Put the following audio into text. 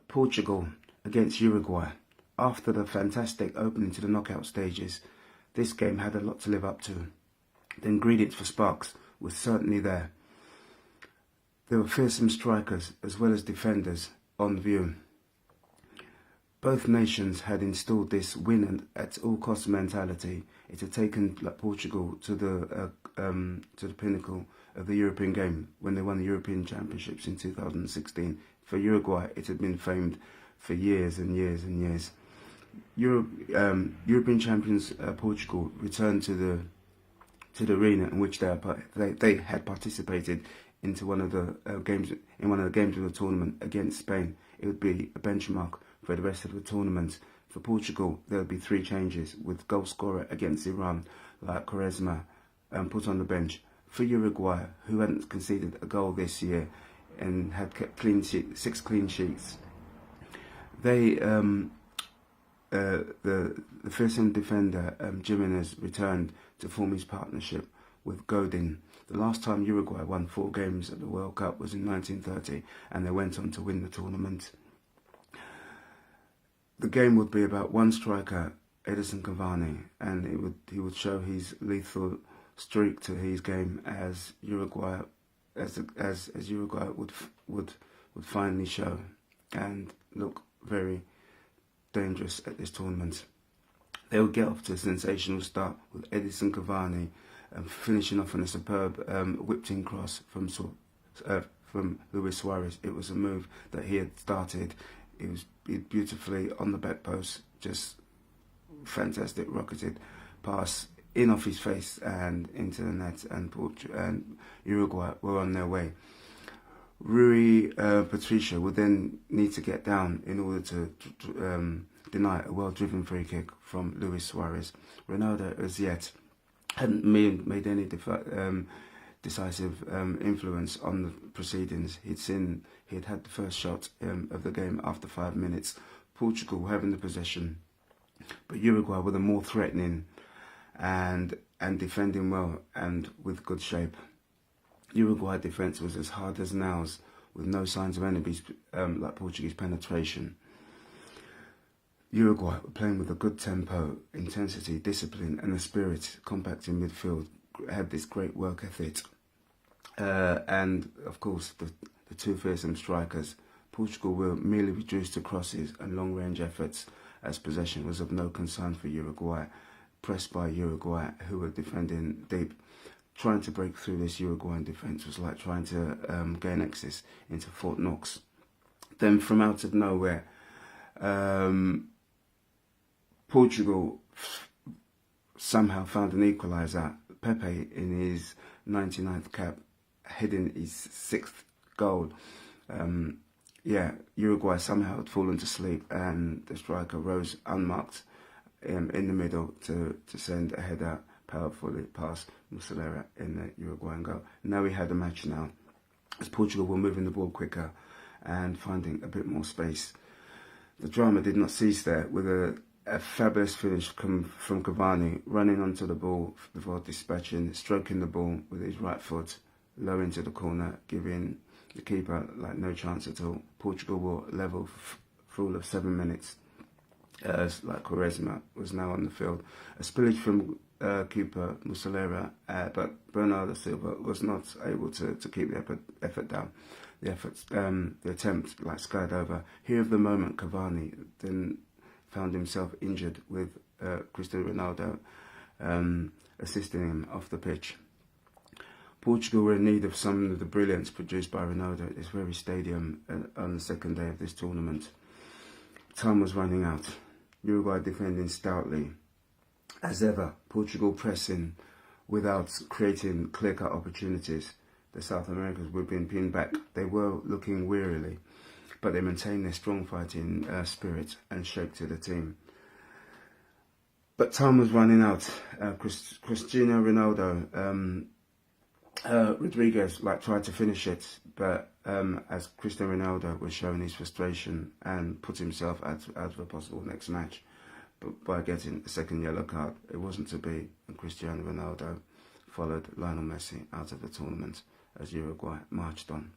Portugal against Uruguay. After the fantastic opening to the knockout stages, this game had a lot to live up to. The ingredients for sparks were certainly there. There were fearsome strikers as well as defenders on view. Both nations had installed this win at all costs mentality. It had taken Portugal to the pinnacle of the European game when they won the European Championships in 2016. For Uruguay, it had been famed for years and years and years. European champions Portugal returned to the arena in which they had participated into one of the games of the tournament against Spain. It would be a benchmark for the rest of the tournament. For Portugal, there would be 3 changes, with goal scorer against Iran, like Quaresma, put on the bench. For Uruguay, who hadn't conceded a goal this year and had kept 6 clean sheets, the fearsome defender Jimenez returned to form his partnership with Godin. The last time Uruguay won 4 games at the World Cup was in 1930, and they went on to win the tournament. The game would be about one striker, Edison Cavani, and he would show his lethal streak to his game as Uruguay would finally show and look very dangerous at this tournament. They would get off to a sensational start with Edison Cavani finishing off on a superb whipped-in cross from Luis Suarez. It was a move that he had started. It was beautifully on the back post, just fantastic rocketed pass in off his face and into the net, and Uruguay were on their way. Rui Patricio would then need to get down in order to deny a well-driven free kick from Luis Suarez. Ronaldo, as yet, hadn't made any decisive influence on the proceedings. He had had the first shot of the game after 5 minutes. Portugal having the possession, but Uruguay were the more threatening and defending well and with good shape. Uruguay defence was as hard as nails, with no signs of enemies like Portuguese penetration. Uruguay were playing with a good tempo, intensity, discipline and a spirit, compact in midfield, had this great work ethic. And of course the 2 fearsome strikers. Portugal were merely reduced to crosses and long-range efforts, as possession was of no concern for Uruguay, pressed by Uruguay, who were defending deep. Trying to break through this Uruguayan defence was like trying to gain access into Fort Knox. Then from out of nowhere, Portugal somehow found an equaliser. Pepe, in his 99th cap, heading his 6th goal. Uruguay somehow had fallen to sleep, and the striker rose unmarked in the middle to send a header powerfully past Muslera in the Uruguayan goal. Now we had a match now, as Portugal were moving the ball quicker and finding a bit more space. The drama did not cease there, with a fabulous finish from Cavani, running onto the ball before dispatching, stroking the ball with his right foot low into the corner, giving the keeper no chance at all. Portugal were level for all of 7 minutes, as Quaresma was now on the field. A spillage from keeper Muslera, but Bernardo Silva was not able to keep the effort down. The attempt skied over. Here of the moment, Cavani then found himself injured, with Cristiano Ronaldo assisting him off the pitch. Portugal were in need of some of the brilliance produced by Ronaldo at this very stadium on the 2nd day of this tournament. Time was running out. Uruguay defending stoutly. As ever, Portugal pressing without creating clear-cut opportunities. The South Americans were being pinned back. They were looking wearily, but they maintained their strong fighting spirit and shape to the team. But time was running out. Cristiano Ronaldo, Rodriguez tried to finish it, but as Cristiano Ronaldo was showing his frustration and put himself out of a possible next match, but by getting a 2nd yellow card, it wasn't to be, and Cristiano Ronaldo followed Lionel Messi out of the tournament as Uruguay marched on.